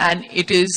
and it is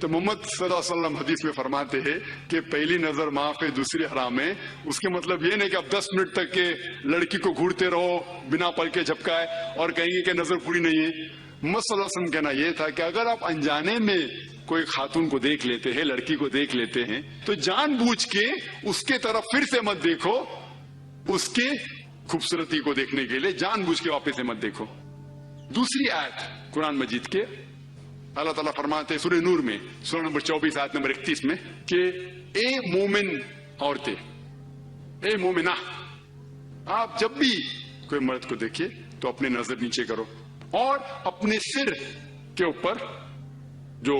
تو محمد صلی اللہ علیہ وسلم حدیث میں فرماتے ہیں کہ پہلی نظر معاف ہے دوسری حرام ہے. اس کے مطلب یہ نہیں کہ اب 10 منٹ تک کے لڑکی کو گھورتے رہو بنا پل کے جھپکائے اور کہیں گے کہ نظر پوری نہیں ہے. محمد صلی اللہ علیہ وسلم کہنا یہ تھا کہ اگر آپ انجانے میں کوئی خاتون کو دیکھ لیتے ہیں, لڑکی کو دیکھ لیتے ہیں, تو جان بوجھ کے اس کے طرف پھر سے مت دیکھو, اس کے خوبصورتی کو دیکھنے کے لیے جان بوجھ کے واپس سے مت دیکھو. دوسری آیت قرآن مجید کے اللہ تعالیٰ فرماتے ہیں سورہ نور میں سورہ نمبر 24 آیت نمبر 31 میں کہ اے مومن عورتیں, اے مومنہ, آپ جب بھی کوئی مرد کو دیکھیں تو اپنے نظر نیچے کرو اور اپنے سر کے اوپر جو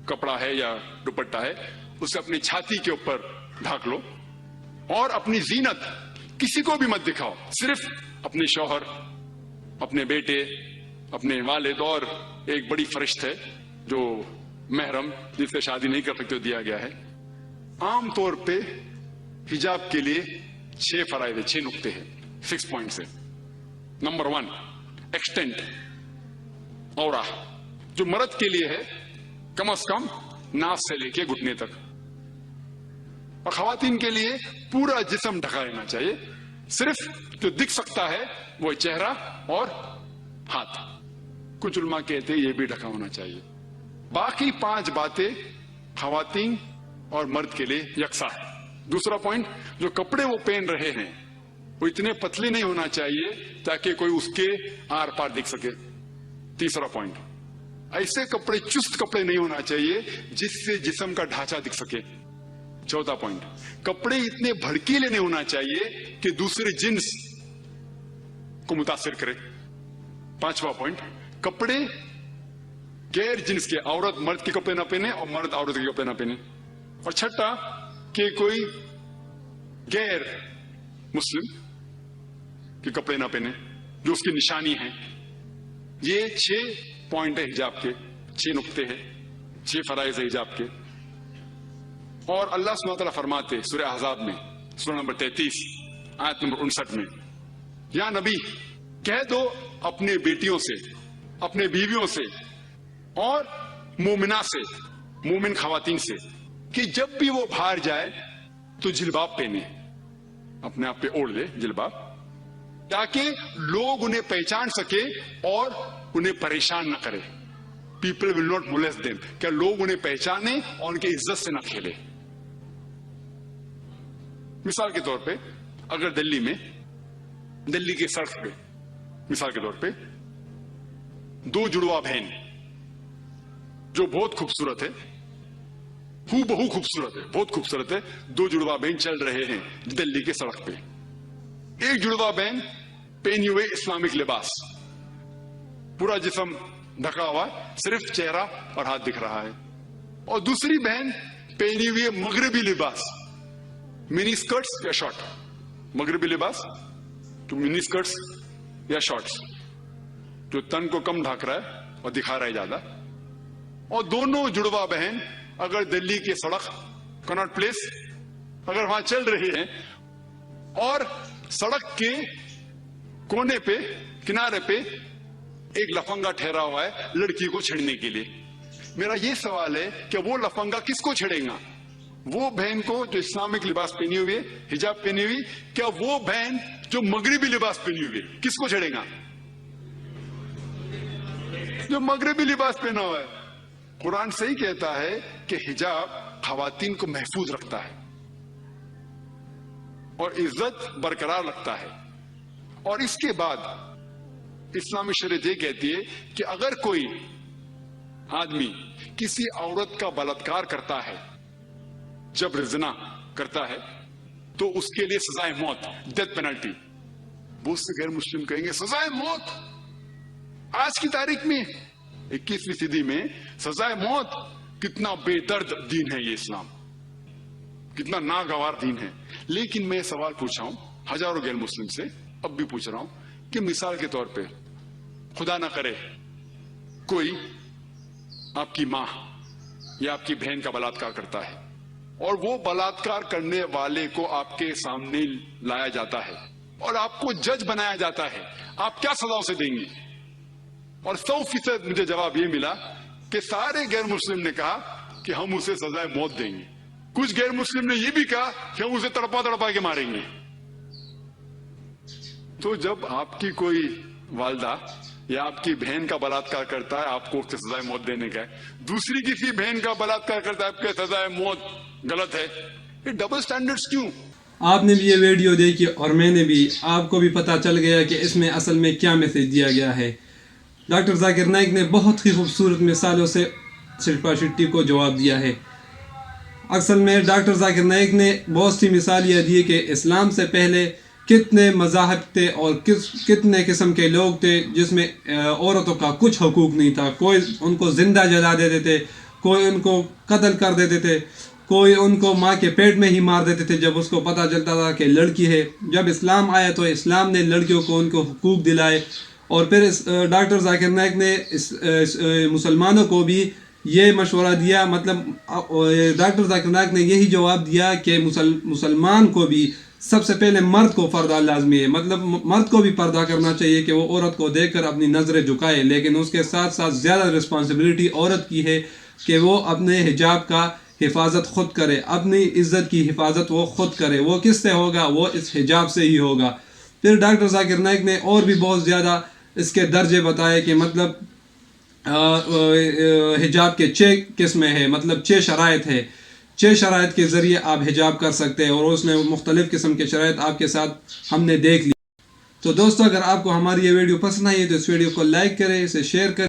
کپڑا ہے یا دوپٹہ ہے اسے اپنی چھاتی کے اوپر ڈھانک لو اور اپنی زینت کسی کو بھی مت دکھاؤ, صرف اپنے شوہر, اپنے بیٹے, اپنے والد اور ایک بڑی فرشت ہے جو محرم جس سے شادی نہیں کر سکتے دیا گیا ہے. عام طور پہ حجاب کے لیے 6 فرائض, 6 نقطے ہیں, 6 پوائنٹس ہیں. نمبر 1 ایکسٹینٹ اورا, جو مرد کے لیے ہے کم از کم ناس سے لے کے گھٹنے تک, اور خواتین کے لیے پورا جسم ڈھکا رہنا چاہیے, صرف جو دکھ سکتا ہے وہ چہرہ اور ہاتھ. کچھ علماء کہتے ہیں یہ بھی ڈھکا ہونا چاہیے. باقی 5 باتیں خواتین اور مرد کے لیے یکساں ہے. دوسرا پوائنٹ, جو کپڑے وہ پہن رہے ہیں وہ اتنے پتلے نہیں ہونا چاہیے تاکہ کوئی اس کے آر پار دکھ سکے. تیسرا پوائنٹ, ایسے کپڑے چست کپڑے نہیں ہونا چاہیے جس سے جسم کا ڈھانچہ دکھ سکے. چوتھا پوائنٹ, کپڑے اتنے بھڑکیلے نہیں ہونا چاہیے کہ دوسرے جنس کو متاثر کرے. پانچواں پوائنٹ, کپڑے غیر جنس کے, عورت مرد کے کپڑے نہ پہنے اور مرد عورت کے کپڑے نہ پہنے. اور چھٹا کہ کوئی غیر مسلم کے کپڑے نہ پہنے جو اس کی نشانی ہے. یہ 6 پوائنٹ ہے حجاب کے, 6 نقطے ہیں, 6 فرائض ہے حجاب کے. اور اللہ سبحانہ وتعالیٰ فرماتے سورہ احزاب میں سورہ نمبر 33 آیت نمبر 59 میں, یا نبی کہہ دو اپنے بیٹیوں سے, اپنے بیویوں سے اور مومنہ سے, مومن خواتین سے کہ جب بھی وہ باہر جائے تو جلباب پہنے, اپنے آپ پہ اوڑھ لے جلباب, تاکہ لوگ انہیں پہچان سکے اور انہیں پریشان نہ کرے. People will not molest them, کہ لوگ انہیں پہچانے اور ان کی عزت سے نہ کھیلے. مثال کے طور پہ اگر دلی کی سڑک پہ مثال کے طور پہ 2 جڑواں بہن جو بہت خوبصورت ہے, بہو خوبصورت ہے, بہت خوبصورت ہے, 2 جڑواں بہن چل رہے ہیں دلی کے سڑک پہ. ایک جڑواں بہن پہنی ہوئے اسلامک لباس, پورا جسم ڈھکا ہوا, صرف چہرہ اور ہاتھ دکھ رہا ہے, اور دوسری بہن پہنی ہوئی مغربی لباس, منی اسکرٹس یا شارٹ, مغربی لباس تو منی اسکرٹس یا شارٹس جو تن کو کم ڈھک رہا ہے اور دکھا رہا ہے زیادہ. اور دونوں جڑواں بہن اگر دلی کے سڑک کناٹ پلیس اگر وہاں چل رہے ہیں اور سڑک کے کونے پہ کنارے پہ ایک لفنگا ٹھہرا ہوا ہے لڑکی کو چھیڑنے کے لیے, میرا یہ سوال ہے کہ وہ لفنگا کس کو چھیڑے گا؟ وہ بہن کو جو اسلامک لباس پہنی ہوئی, حجاب پہنی ہوئی, کیا وہ بہن جو مغربی لباس پہنی ہوئی کس کو چھیڑے گا؟ جو مغربی لباس پہنا ہوا ہے. قرآن صحیح کہتا ہے کہ حجاب خواتین کو محفوظ رکھتا ہے اور عزت برقرار رکھتا ہے. اور اس کے بعد اسلامی شریعت یہ کہتی ہے کہ اگر کوئی آدمی کسی عورت کا بلاత్కాر کرتا ہے, جبر زنا کرتا ہے, تو اس کے لیے سزائے موت, ڈیتھ پینلٹی. بہت سے غیر مسلم کہیں گے سزائے موت, آج کی تاریخ میں 21ویں صدی میں سزائے موت, کتنا بے درد دین ہے یہ اسلام, کتنا ناگوار دین ہے. لیکن میں سوال پوچھا ہوں ہزاروں غیر مسلم سے, اب بھی پوچھ رہا ہوں کہ مثال کے طور پہ خدا نہ کرے کوئی آپ کی ماں یا آپ کی بہن کا بلاత్కాر کرتا ہے اور وہ بلاత్కాر کرنے والے کو آپ کے سامنے لایا جاتا ہے اور آپ کو جج بنایا جاتا ہے, آپ کیا سزا اسے دیں گے؟ اور 100% مجھے جواب یہ ملا کہ سارے غیر مسلم نے کہا کہ ہم اسے سزائے موت دیں گے. کچھ غیر مسلم نے یہ بھی کہا کہ ہم اسے تڑپا تڑپا کے ماریں گے. تو جب آپ کی کوئی والدہ یا آپ کی بہن کا بلاತ್ಕಾರ کرتا ہے آپ کو اس کی سزائے موت دینے کا ہے, دوسری کسی بہن کا بلاತ್ಕಾರ کرتا ہے آپ کے سزائے موت غلط ہے, یہ ڈبل سٹینڈرڈز کیوں؟ آپ نے بھی یہ ویڈیو دیکھی اور میں نے بھی, آپ کو بھی پتہ چل گیا کہ اس میں اصل میں کیا میسیج دیا گیا ہے. ڈاکٹر ذاکر نائک نے بہت ہی خوبصورت مثالوں سے شلپا شیٹی کو جواب دیا ہے. اصل میں ڈاکٹر ذاکر نائک نے بہت سی مثال یہ دی کہ اسلام سے پہلے کتنے مذاہب تھے اور کتنے قسم کے لوگ تھے جس میں عورتوں کا کچھ حقوق نہیں تھا. کوئی ان کو زندہ جلا دیتے تھے, کوئی ان کو قتل کر دیتے تھے, کوئی ان کو ماں کے پیٹ میں ہی مار دیتے تھے جب اس کو پتہ چلتا تھا کہ لڑکی ہے. جب اسلام آیا تو اسلام نے لڑکیوں کو ان کو حقوق دلائے. اور پھر ڈاکٹر ذاکر نائک نے مسلمانوں کو بھی یہ مشورہ دیا, مطلب ڈاکٹر ذاکر نائک نے یہی جواب دیا کہ مسلمان کو بھی سب سے پہلے مرد کو پردہ لازمی ہے, مطلب مرد کو بھی پردہ کرنا چاہیے کہ وہ عورت کو دیکھ کر اپنی نظریں جھکائے, لیکن اس کے ساتھ ساتھ زیادہ رسپانسبلٹی عورت کی ہے کہ وہ اپنے حجاب کا حفاظت خود کرے, اپنی عزت کی حفاظت وہ خود کرے. وہ کس سے ہوگا؟ وہ اس حجاب سے ہی ہوگا. پھر ڈاکٹر ذاکر نائک نے اور بھی بہت زیادہ اس کے درجے بتائے کہ مطلب حجاب کے 6 قسمیں ہیں, مطلب 6 شرائط ہے. 6 شرائط کے ذریعے آپ حجاب کر سکتے ہیں, اور اس میں مختلف قسم کے شرائط آپ کے ساتھ ہم نے دیکھ لی. تو دوستو, اگر آپ کو ہماری یہ ویڈیو پسند آئی ہے تو اس ویڈیو کو لائک کریں, اسے شیئر کریں.